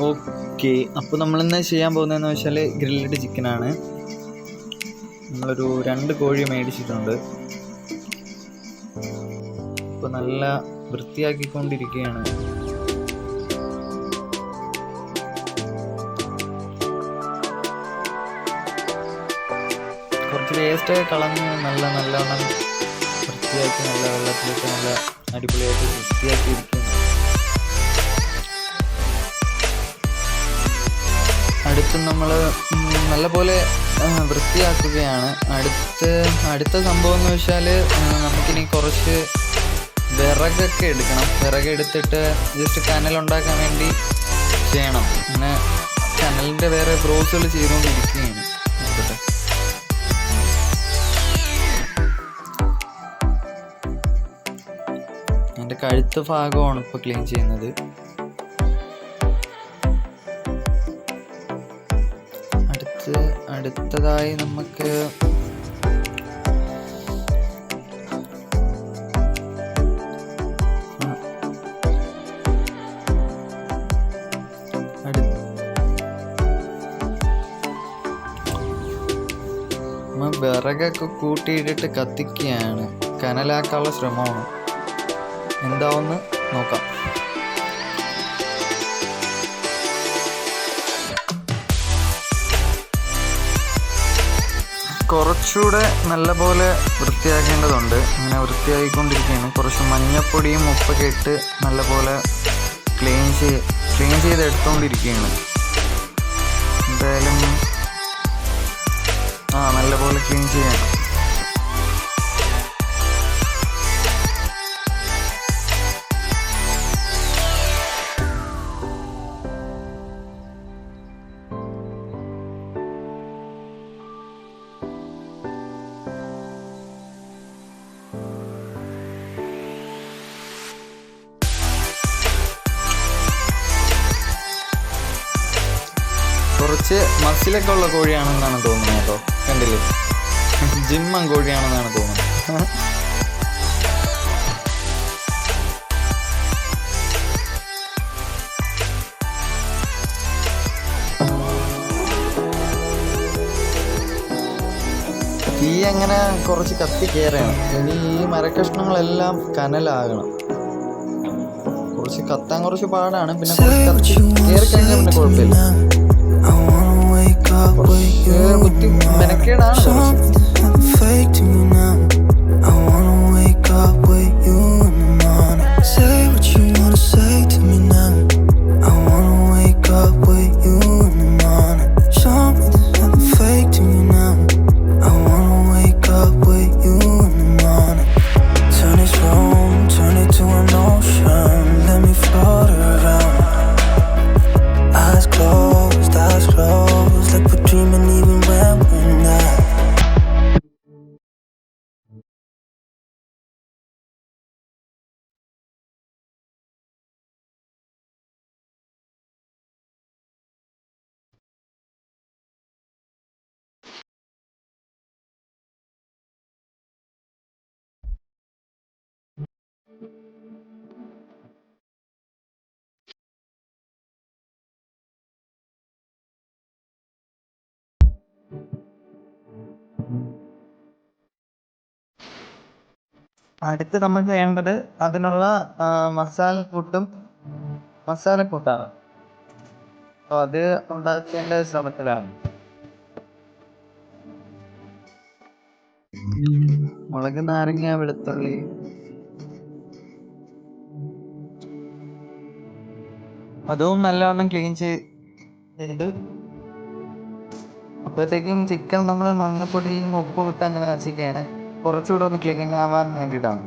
Okay, അപ്പോൾ നമ്മളിന്ന് ചെയ്യാൻ പോകുന്നതെന്ന് വെച്ചാൽ ഗ്രില്ലഡ് ചിക്കനാണ്. നമ്മളൊരു 2 കോഴി മേടിച്ചിട്ടുണ്ട്. ഇപ്പോൾ നല്ല വൃത്തിയാക്കിക്കൊണ്ടിരിക്കുകയാണ്. കുറച്ച് വേസ്റ്റൊക്കെ കളഞ്ഞ് നല്ലവണ്ണം വൃത്തിയാക്കി നല്ല വെള്ളത്തിലേക്ക് നല്ല അടിപൊളിയായിട്ട് വൃത്തിയാക്കിയിരിക്കുകയാണ്. അടുത്ത് നമ്മൾ നല്ലപോലെ വൃത്തിയാക്കുകയാണ്. അടുത്ത സംഭവം എന്ന് വെച്ചാൽ നമുക്കിനി കുറച്ച് വിറകൊക്കെ എടുക്കണം. വിറകെടുത്തിട്ട് ജസ്റ്റ് കനലുണ്ടാക്കാൻ വേണ്ടി ചെയ്യണം. അങ്ങനെ കനലിൻ്റെ വേറെ ബ്രോസുകൾ ചെയ്തുകൊണ്ടിരിക്കുകയാണ്. നോക്കട്ടെ. എൻ്റെ കഴുത്ത് ഭാഗമാണ് ഇപ്പോൾ ക്ലീൻ ചെയ്യുന്നത്. അടുത്തതായി നമുക്ക് വിറകൊക്കെ കൂട്ടിയിട്ടിട്ട് കത്തിക്കുകയാണ്. കനലാക്കാനുള്ള ശ്രമമാണ്. എന്താവെന്ന് നോക്കാം. കുറച്ചുകൂടെ നല്ലപോലെ വൃത്തിയാക്കേണ്ടതുണ്ട്. അങ്ങനെ വൃത്തിയാക്കിക്കൊണ്ടിരിക്കുകയാണ്. കുറച്ച് മഞ്ഞപ്പൊടിയും ഉപ്പൊക്കെ ഇട്ട് നല്ലപോലെ ക്ലീൻ ചെയ്തെടുത്തുകൊണ്ടിരിക്കുകയാണ്. എന്തായാലും നല്ലപോലെ ക്ലീൻ ചെയ്യണം. കുറച്ച് മസിലൊക്കെ ഉള്ള കോഴിയാണെന്നാണ് തോന്നുന്നത് കേട്ടോ. കണ്ടില്ലേ, ജിമ്മൻ കോഴിയാണെന്നാണ് തോന്നുന്നത്. തീ അങ്ങനെ കുറച്ച് കത്തി കയറണം. ഇനി ഈ മരക്കഷ്ണങ്ങളെല്ലാം കനലാകണം. കുറച്ച് കത്താൻ കുറച്ച് പാടാണ്. പിന്നെ കുറച്ച് കയറി കഴിഞ്ഞാൽ പിന്നെ കുഴപ്പമില്ല. കുറച്ച് ബുദ്ധി മെനക്കേടാണ്. അടുത്ത് നമ്മൾ ചെയ്യേണ്ടത് അതിനുള്ള മസാലക്കൂട്ടാണ്. അപ്പോൾ അത് ഉണ്ടാക്കേണ്ട ശ്രമത്തിലാണ്. മുളക്, നാരങ്ങ, വെളുത്തുള്ളി, അതും നല്ലവണ്ണം ക്ലീൻ ചെയ്ത് അപ്പോഴത്തേക്കും ചിക്കൻ നമ്മൾ മഞ്ഞപ്പൊടിയും ഉപ്പും ഇട്ട് അങ്ങനെ വെച്ചിട്ടാണ് കുറച്ചുകൂടെ ഒന്ന് ക്ലീൻ ആവാൻ വേണ്ടിയിട്ടാണ്.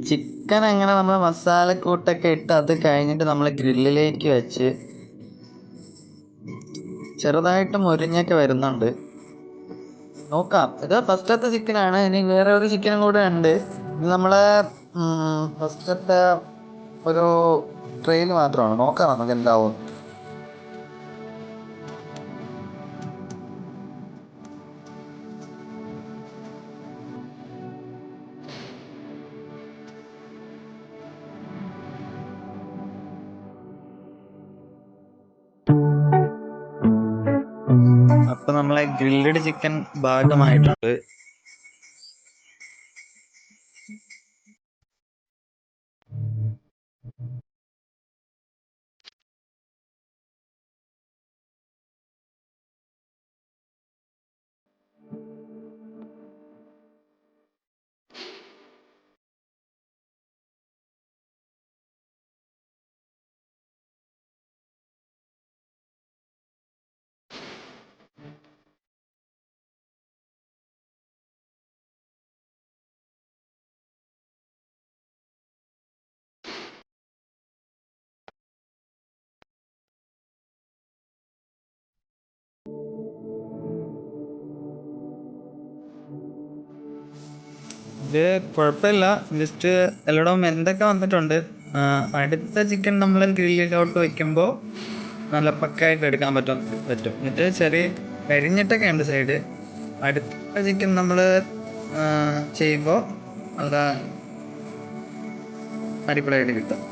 ചിക്കൻ അങ്ങനെ നമ്മൾ മസാലക്കൂട്ടൊക്കെ ഇട്ട് അത് കഴിഞ്ഞിട്ട് നമ്മൾ ഗ്രില്ലിലേക്ക് വെച്ച് ചെറുതായിട്ട് മുരിഞ്ഞൊക്കെ വരുന്നുണ്ട്. നോക്കാം. ഇത് ഫസ്റ്റത്തെ ചിക്കനാണ്. ഇനി വേറെ ഒരു ചിക്കനും കൂടെ ഉണ്ട്. ഇത് നമ്മളെ ഫസ്റ്റത്തെ ഒരു ട്രെയിൽ മാത്രമാണ്. നോക്കാം നമുക്ക് എന്താവും. അപ്പൊ നമ്മളെ ഗ്രില്ലഡ് ചിക്കൻ ഭാഗമായിട്ടുണ്ട്. ഇത് കുഴപ്പമില്ല. ജസ്റ്റ് എല്ലായിടവും എന്തൊക്കെ വന്നിട്ടുണ്ട്. അടുത്ത ചിക്കൻ നമ്മൾ ഗ്രില്ലിലോട്ട് വയ്ക്കുമ്പോൾ നല്ല പക്കായിട്ട് എടുക്കാൻ പറ്റും. എന്നിട്ട് ചെറിയ കരിഞ്ഞിട്ടൊക്കെ ഉണ്ട് സൈഡ്. അടുത്ത ചിക്കൻ നമ്മൾ ചെയ്യുമ്പോൾ നല്ല അടിപൊളിയായിട്ട് കിട്ടും.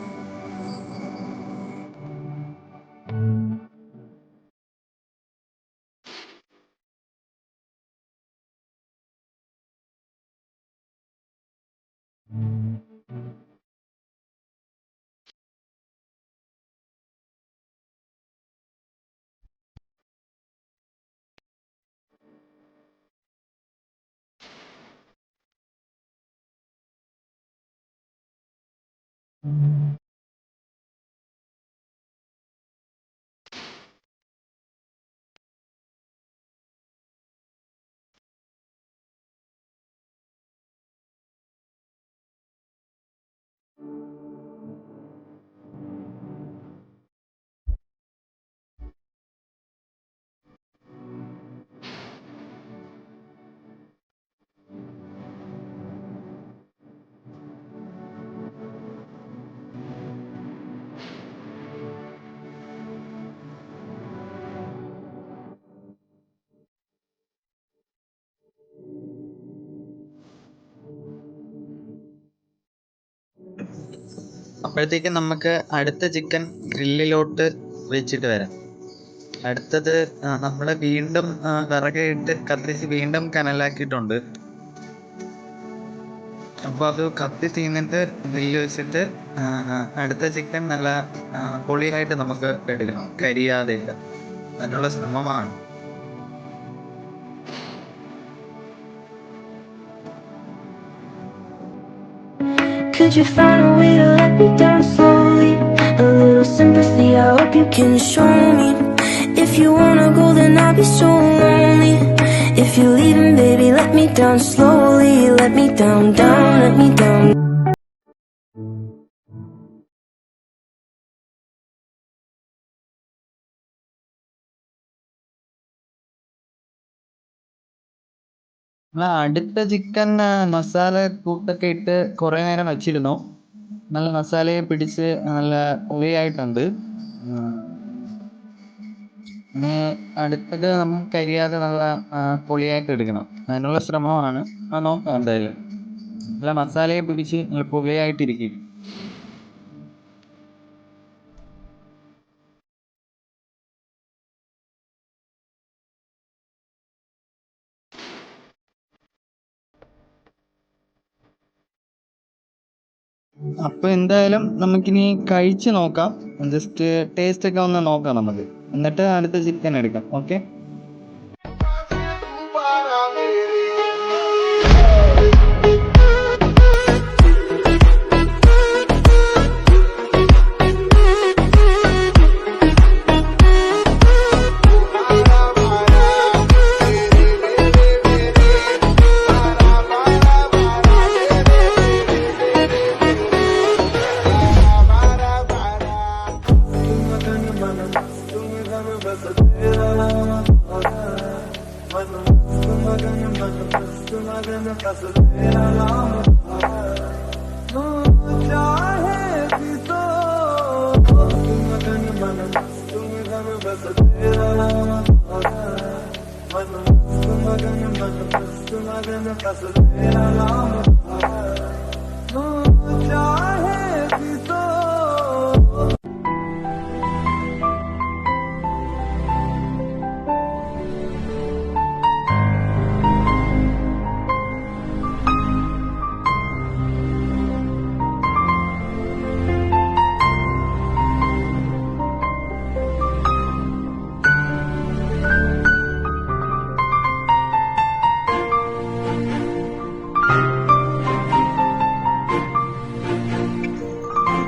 അപ്പോഴത്തേക്കും നമുക്ക് അടുത്ത ചിക്കൻ ഗ്രില്ലിലോട്ട് വെച്ചിട്ട് വരാം. അടുത്തത് നമ്മൾ വീണ്ടും വിറകിട്ട് കത്തിച്ച് വീണ്ടും കനലാക്കിയിട്ടുണ്ട്. അപ്പോൾ അത് കത്തിച്ച് കഴിഞ്ഞിട്ട് ഗ്രില്ല് വെച്ചിട്ട് അടുത്ത ചിക്കൻ നല്ല പൊളിയായിട്ട് നമുക്ക് എടുക്കണം, കരിയാതെ. അതിനുള്ള ശ്രമമാണ്. Could you find a way to let me down slowly? A little sympathy, I hope you can show me. If you wanna go, then I'll be so lonely. If you're leaving, baby, let me down slowly. Let me down, down, let me down. അടുത്ത chicken masala കൂട്ടൊക്കെ ഇട്ട് കുറേ നേരം വച്ചിരുന്നു. നല്ല മസാലയെ പിടിച്ച് നല്ല പൊളിയായിട്ടുണ്ട്. അടുത്തത് നമുക്ക് കരിയാതെ നല്ല പൊളിയായിട്ട് എടുക്കണം. അതിനുള്ള ശ്രമമാണ്. നോക്കാം എന്തായാലും. നല്ല മസാലയെ പിടിച്ച് നല്ല പൊളിയായിട്ടിരിക്കും. അപ്പോൾ എന്തായാലും നമുക്കിനി കഴിച്ച് നോക്കാം. ജസ്റ്റ് ടേസ്റ്റ് ഒക്കെ ഒന്ന് നോക്കാം നമുക്ക്, എന്നിട്ട് അടുത്ത ചിക്കൻ എടുക്കാം. ഓക്കെ.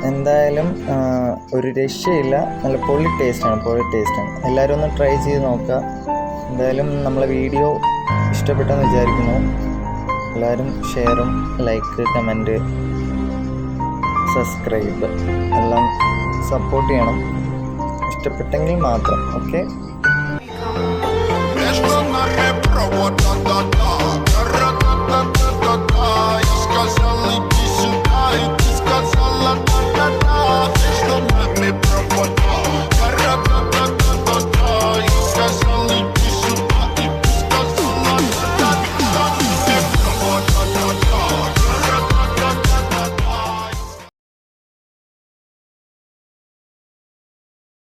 എന്തായാലും ഒരു രക്ഷയില്ല, നല്ല പൊളി ടേസ്റ്റാണ്. എല്ലാവരും ഒന്ന് ട്രൈ ചെയ്ത് നോക്കുക. എന്തായാലും നമ്മളെ വീഡിയോ ഇഷ്ടപ്പെട്ടെന്ന് വിചാരിക്കുന്നു. എല്ലാവരും ഷെയറും ലൈക്ക് കമൻറ്റ് സബ്സ്ക്രൈബ് എല്ലാം സപ്പോർട്ട് ചെയ്യണം, ഇഷ്ടപ്പെട്ടെങ്കിൽ മാത്രം. ഓക്കെ.